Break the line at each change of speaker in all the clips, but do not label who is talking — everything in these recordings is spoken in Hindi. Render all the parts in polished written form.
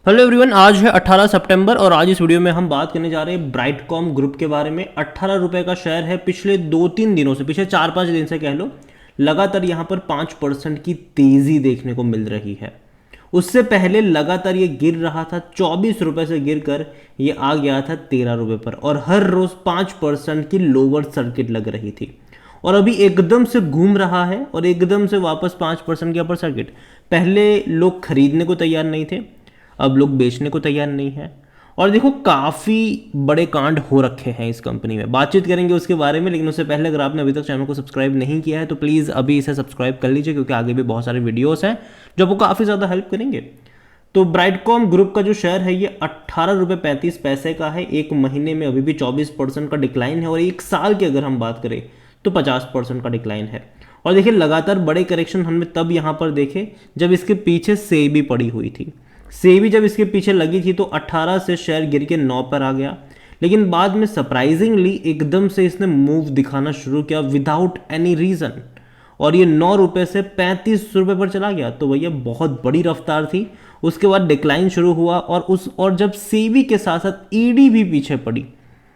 हेलो एवरीवन, आज है 18 सितंबर और आज इस वीडियो में हम बात करने जा रहे हैं ब्राइटकॉम ग्रुप के बारे में। 18 रुपये का शेयर है। पिछले 2-3 दिनों से, पिछले 4-5 दिन से कह लो, लगातार यहाँ पर 5% की तेज़ी देखने को मिल रही है। उससे पहले लगातार ये गिर रहा था, 24 रुपये से गिर कर ये आ गया था 13 रुपये पर, और हर रोज़ 5% की लोअर सर्किट लग रही थी। और अभी एकदम से घूम रहा है और एकदम से वापस 5% की अपर सर्किट। पहले लोग खरीदने को तैयार नहीं थे, अब लोग बेचने को तैयार नहीं है। और देखो, काफ़ी बड़े कांड हो रखे हैं इस कंपनी में, बातचीत करेंगे उसके बारे में। लेकिन उससे पहले अगर आपने अभी तक चैनल को सब्सक्राइब नहीं किया है तो प्लीज़ अभी इसे सब्सक्राइब कर लीजिए, क्योंकि आगे भी बहुत सारे वीडियोस हैं जो आपको काफ़ी ज़्यादा हेल्प करेंगे। तो ब्राइटकॉम ग्रुप का जो शेयर है ये 18 रुपये 35 पैसे का है। एक महीने में अभी भी 24% का डिक्लाइन है, और एक साल की अगर हम बात करें तो 50% का डिक्लाइन है। और देखिए, लगातार बड़े करेक्शन हमने तब यहाँ पर देखे जब इसके पीछे सेबी पड़ी हुई थी। सेबी जब इसके पीछे लगी थी तो 18 से शेयर गिर के 9 पर आ गया। लेकिन बाद में सरप्राइजिंगली एकदम से इसने मूव दिखाना शुरू किया विदाउट एनी रीज़न, और ये 9 रुपये से 35 रुपये पर चला गया। तो भैया बहुत बड़ी रफ्तार थी। उसके बाद डिक्लाइन शुरू हुआ, और जब सेबी के साथ साथ ईडी भी पीछे पड़ी,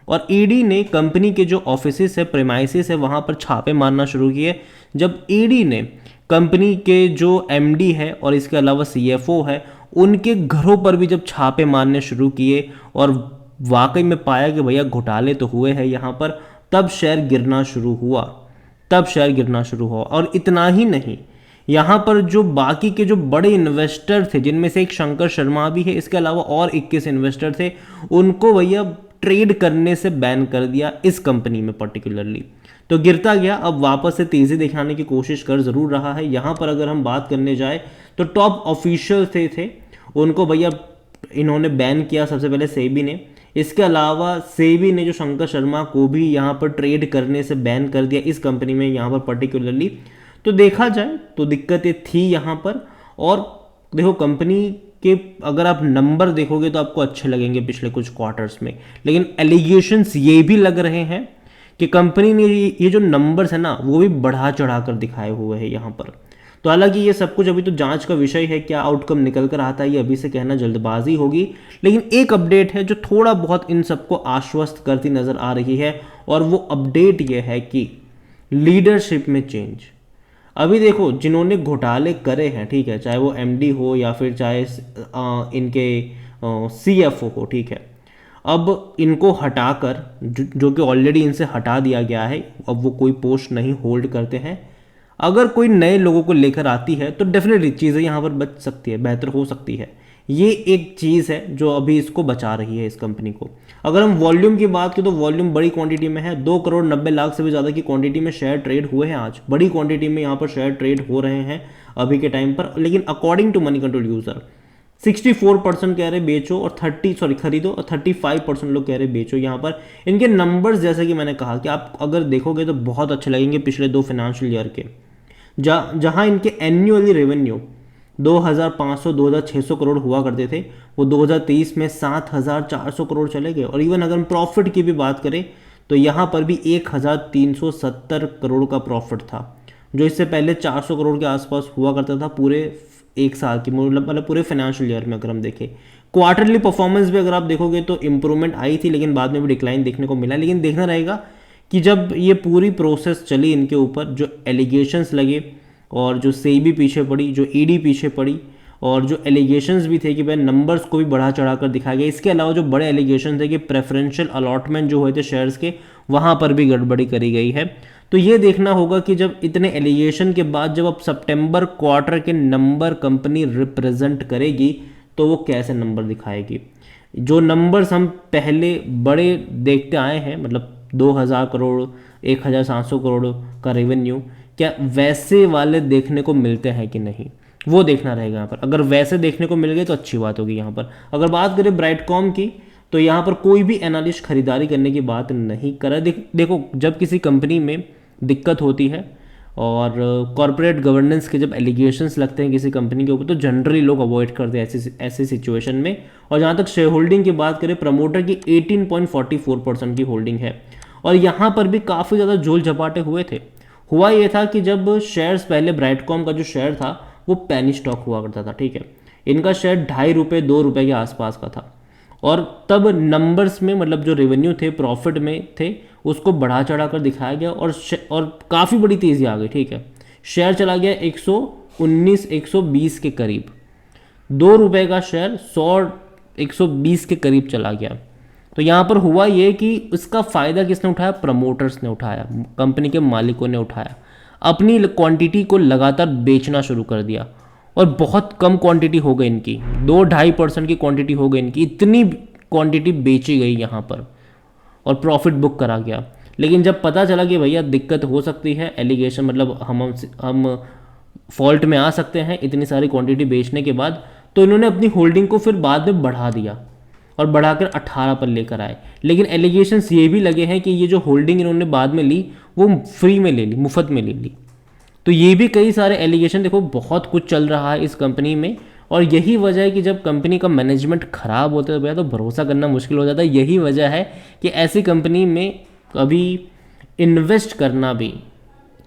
और ईडी ने कंपनी के जो ऑफिसेस है, प्रेमाइसिस है, वहाँ पर छापे मारना शुरू किए। जब ईडी ने कंपनी के जो एमडी है और इसके अलावा सीएफओ है, उनके घरों पर भी जब छापे मारने शुरू किए और वाकई में पाया कि भैया घोटाले तो हुए हैं यहाँ पर, तब शेयर गिरना शुरू हुआ। और इतना ही नहीं, यहाँ पर जो बाकी के जो बड़े इन्वेस्टर थे, जिनमें से एक शंकर शर्मा भी है, इसके अलावा और 21 इन्वेस्टर थे, उनको भैया ट्रेड करने से बैन कर दिया इस कंपनी में पर्टिकुलरली। तो गिरता गया, अब वापस से तेज़ी दिखाने की कोशिश कर ज़रूर रहा है। यहाँ पर अगर हम बात करने जाए तो टॉप ऑफिशियल थे उनको भैया इन्होंने बैन किया सबसे पहले सेबी ने। इसके अलावा सेबी ने जो शंकर शर्मा को भी यहाँ पर ट्रेड करने से बैन कर दिया इस कंपनी में यहाँ पर पर्टिकुलरली। तो देखा जाए तो दिक्कतें थी यहाँ पर। और देखो, कंपनी के अगर आप नंबर देखोगे तो आपको अच्छे लगेंगे पिछले कुछ क्वार्टर्स में, लेकिन एलिगेशंस ये भी लग रहे हैं कि कंपनी ने ये जो नंबर्स है ना, वो भी बढ़ा चढ़ा कर दिखाए हुए हैं यहाँ पर। तो हालांकि ये सब कुछ अभी तो जांच का विषय है, क्या आउटकम निकल कर आता है ये अभी से कहना जल्दबाजी होगी। लेकिन एक अपडेट है जो थोड़ा बहुत इन सबको आश्वस्त करती नजर आ रही है, और वो अपडेट ये है कि लीडरशिप में चेंज। अभी देखो, जिन्होंने घोटाले करे हैं, ठीक है, चाहे वो एमडी हो या फिर चाहे इनके सीएफओ हो, ठीक है, अब इनको हटाकर जो कि ऑलरेडी इनसे हटा दिया गया है, अब वो कोई पोस्ट नहीं होल्ड करते हैं। अगर कोई नए लोगों को लेकर आती है तो डेफिनेटली चीज़ें यहाँ पर बच सकती है, बेहतर हो सकती है। ये एक चीज़ है जो अभी इसको बचा रही है इस कंपनी को। अगर हम वॉल्यूम की बात करें तो वॉल्यूम बड़ी क्वांटिटी में है, 2,90,00,000 से भी ज़्यादा की क्वांटिटी में शेयर ट्रेड हुए हैं आज। बड़ी क्वांटिटी में यहाँ पर शेयर ट्रेड हो रहे हैं अभी के टाइम पर। लेकिन according to Moneycontrol user 64% कह रहे बेचो और खरीदो, और 35% लोग कह रहे बेचो। यहाँ पर इनके नंबर्स, जैसे कि मैंने कहा, कि आप अगर देखोगे तो बहुत अच्छे लगेंगे पिछले 2 फाइनेंशियल ईयर के, जहाँ इनके एन्युअली रेवेन्यू 2,500-2,600 करोड़ हुआ करते थे, वो 2023 में 7,400 करोड़ चले गए। और इवन अगर हम प्रॉफिट की भी बात करें तो यहाँ पर भी 1,370 करोड़ का प्रॉफिट था, जो इससे पहले 400 करोड़ के आसपास हुआ करता था पूरे एक साल की, मतलब पूरे फाइनेंशियल ईयर में। अगर हम देखें क्वार्टरली परफॉर्मेंस भी अगर आप देखोगे तो इंप्रूवमेंट आई थी, लेकिन बाद में भी डिक्लाइन देखने को मिला। लेकिन देखना रहेगा कि जब ये पूरी प्रोसेस चली इनके ऊपर, जो एलिगेशंस लगे और जो सेबी पीछे पड़ी, जो ईडी पीछे पड़ी, और जो एलिगेशंस भी थे कि भाई नंबर्स को भी बढ़ा चढ़ा कर दिखाया गया। इसके अलावा जो बड़े एलिगेशन थे कि प्रेफरेंशियल अलॉटमेंट जो हुए थे शेयर्स के, वहाँ पर भी गड़बड़ी करी गई है। तो ये देखना होगा कि जब इतने एलिगेशन के बाद जब अब सितंबर क्वार्टर के नंबर कंपनी रिप्रेजेंट करेगी तो वो कैसे नंबर दिखाएगी। जो नंबर्स हम पहले बड़े देखते आए हैं, मतलब 2,000 करोड़, 1,700 करोड़ का रेवेन्यू, क्या वैसे वाले देखने को मिलते हैं कि नहीं, वो देखना रहेगा यहाँ पर। अगर वैसे देखने को मिल गए तो अच्छी बात होगी यहाँ पर। अगर बात करें ब्राइटकॉम की, तो यहाँ पर कोई भी एनालिस्ट खरीदारी करने की बात नहीं कर रहा। देखो, जब किसी कंपनी में दिक्कत होती है और कॉरपोरेट गवर्नेंस के जब एलिगेशंस लगते हैं किसी कंपनी के ऊपर, तो जनरली लोग अवॉइड करते हैं ऐसे सिचुएशन में। और जहाँ तक शेयर होल्डिंग की बात करें, प्रमोटर की 18.44% की होल्डिंग है, और यहाँ पर भी काफ़ी ज़्यादा झोल झपाटे हुए थे। हुआ ये था कि जब शेयर्स, पहले ब्राइटकॉम का जो शेयर था वो पेनी स्टॉक हुआ करता था, ठीक है, इनका शेयर 2.5 रुपये 2 रुपये के आसपास का था। और तब नंबर्स में मतलब जो रेवेन्यू थे, प्रॉफिट में थे, उसको बढ़ा चढ़ा कर दिखाया गया और काफ़ी बड़ी तेज़ी आ गई। ठीक है, शेयर चला गया 119 120 के करीब, 2 रुपये का शेयर 120 के करीब चला गया। तो यहाँ पर हुआ ये कि इसका फ़ायदा किसने उठाया? प्रमोटर्स ने उठाया, कंपनी के मालिकों ने उठाया। अपनी क्वांटिटी को लगातार बेचना शुरू कर दिया और बहुत कम क्वांटिटी हो गई इनकी, 2-2.5% की क्वांटिटी हो गई इनकी, इतनी क्वांटिटी बेची गई यहाँ पर और प्रॉफिट बुक करा गया। लेकिन जब पता चला कि भैया दिक्कत हो सकती है, एलिगेशन मतलब हम फॉल्ट में आ सकते हैं इतनी सारी क्वांटिटी बेचने के बाद, तो इन्होंने अपनी होल्डिंग को फिर बाद में बढ़ा दिया और बढ़ाकर 18 पर लेकर आए। लेकिन एलिगेशंस ये भी लगे हैं कि ये जो होल्डिंग इन्होंने बाद में ली वो फ्री में ले ली, मुफ्त में ले ली। तो ये भी कई सारे एलिगेशन, देखो बहुत कुछ चल रहा है इस कंपनी में, और यही वजह है कि जब कंपनी का मैनेजमेंट खराब होता है तो भरोसा करना मुश्किल हो जाता है। यही वजह है कि ऐसी कंपनी में कभी इन्वेस्ट करना भी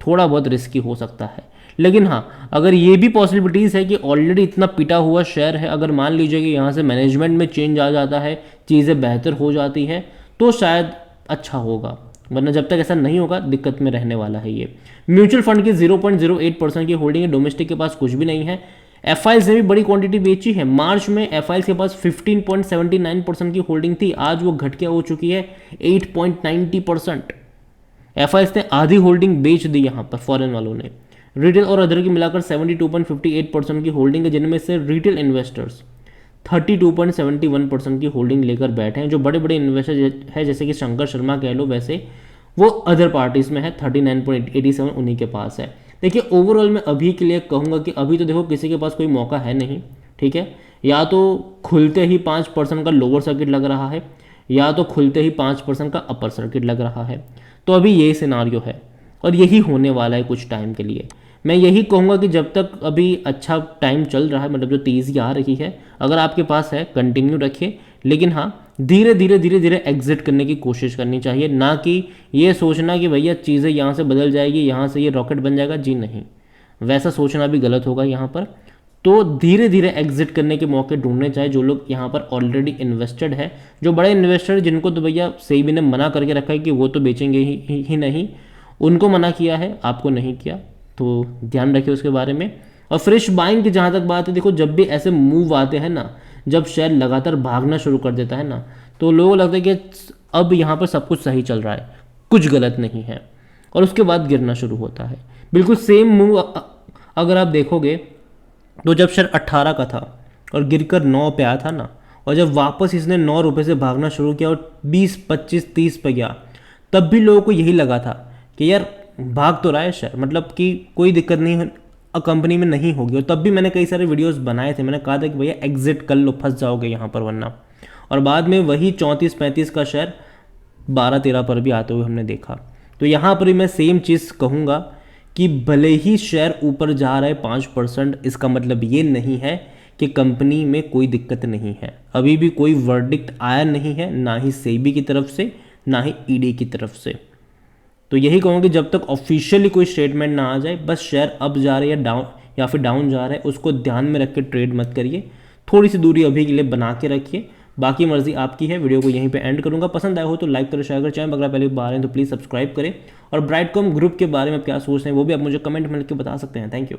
थोड़ा बहुत रिस्की हो सकता है। लेकिन हाँ, अगर ये भी पॉसिबिलिटीज़ है कि ऑलरेडी इतना पिटा हुआ शेयर है, अगर मान लीजिए कि यहाँ से मैनेजमेंट में चेंज आ जाता है, चीज़ें बेहतर हो जाती हैं, तो शायद अच्छा होगा, वरना जब तक ऐसा नहीं होगा दिक्कत में रहने वाला है ये। म्यूचुअल फंड की 0.08% की होल्डिंग है, डोमेस्टिक के पास कुछ भी नहीं है। एफआईएल्स ने भी बड़ी क्वांटिटी बेची है। मार्च में एफआईएल्स के पास 15.79% की होल्डिंग थी, आज वो घट के हो चुकी है 8.90%। एफआईएल्स ने आधी होल्डिंग बेच दी यहाँ पर फॉरेन वालों ने। रिटेल और अदर की मिलाकर 72.58% की होल्डिंग है, जिनमें से रिटेल इन्वेस्टर्स 32.71% की होल्डिंग लेकर बैठे हैं। जो बड़े बड़े इन्वेस्टर है जैसे कि शंकर शर्मा कह लो, वैसे वो अदर पार्टीज में है, 39.87 उन्हीं के पास है। देखिए ओवरऑल मैं अभी के लिए कहूँगा कि अभी तो देखो किसी के पास कोई मौका है नहीं। ठीक है, या तो खुलते ही 5% का लोअर सर्किट लग रहा है, या तो खुलते ही 5% का अपर सर्किट लग रहा है। तो अभी यही सिनारियो है और यही होने वाला है कुछ टाइम के लिए। मैं यही कहूँगा कि जब तक अभी अच्छा टाइम चल रहा है, मतलब जो तेज़ी आ रही है, अगर आपके पास है कंटिन्यू रखिए। लेकिन हाँ, धीरे धीरे एग्जिट करने की कोशिश करनी चाहिए, ना कि ये सोचना कि भैया चीज़ें यहाँ से बदल जाएगी, यहाँ से ये रॉकेट बन जाएगा। जी नहीं, वैसा सोचना भी गलत होगा यहाँ पर। तो धीरे धीरे एग्जिट करने के मौके ढूंढने चाहिए जो लोग यहाँ पर ऑलरेडी इन्वेस्टेड है। जो बड़े इन्वेस्टर जिनको तो भैया सेबी ने मना करके रखा है कि वो तो बेचेंगे ही नहीं, उनको मना किया है, आपको नहीं किया, तो ध्यान रखिए उसके बारे में। और फ्रेश बाइंग की जहाँ तक बात है, देखो जब भी ऐसे मूव आते हैं ना, जब शेयर लगातार भागना शुरू कर देता है ना, तो लोगों को लगता है कि अब यहाँ पर सब कुछ सही चल रहा है, कुछ गलत नहीं है, और उसके बाद गिरना शुरू होता है। बिल्कुल सेम मूव अगर आप देखोगे तो जब शेयर 18 का था और गिरकर 9 पे आया था ना, और जब वापस इसने 9 रुपये से भागना शुरू किया और 20, 25, 30 पे गया, तब भी लोगों को यही लगा था कि यार भाग तो रहा है शेयर, मतलब कि कोई दिक्कत नहीं कंपनी में नहीं होगी। और तब भी मैंने कई सारे वीडियोस बनाए थे, मैंने कहा था कि भैया एग्जिट कर लो, फंस जाओगे यहाँ पर वरना। और बाद में वही 34-35 का शेयर 12-13 पर भी आते हुए हमने देखा। तो यहाँ पर भी मैं सेम चीज़ कहूँगा कि भले ही शेयर ऊपर जा रहा है 5%, इसका मतलब ये नहीं है कि कंपनी में कोई दिक्कत नहीं है। अभी भी कोई वर्डिक्ट आया नहीं है, ना ही सेबी की तरफ से, ना ही ईडी की तरफ से। तो यही कहूँगा कि जब तक ऑफिशियली कोई स्टेटमेंट ना आ जाए, बस शेयर अप जा रहा है या फिर डाउन जा रहा है, उसको ध्यान में रख के ट्रेड मत करिए। थोड़ी सी दूरी अभी के लिए बना के रखिए, बाकी मर्जी आपकी है। वीडियो को यहीं पे एंड करूँगा। पसंद आया हो तो लाइक करो, शेयर करो। चैनल अगर पहले बार हैं तो प्लीज़ सब्सक्राइब करें। और ब्राइटकॉम ग्रुप के बारे में क्या सोचते हैं वो भी आप मुझे कमेंट में लिख के बता सकते हैं। Thank you.